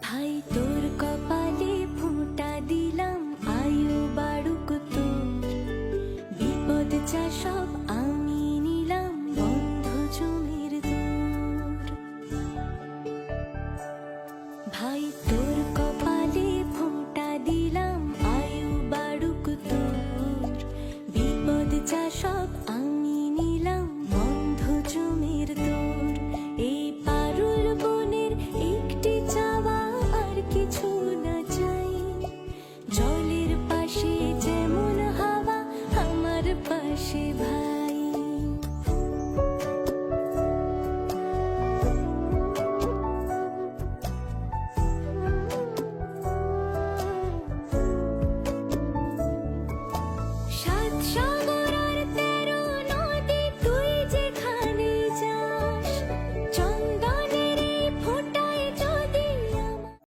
ভাই তোর কপালে ফোঁটা দিলাম, আয়ু বাড়ুক তোর। বিপদ যা সব আমি নিলাম, বন্ধু জমির দূর। ভাই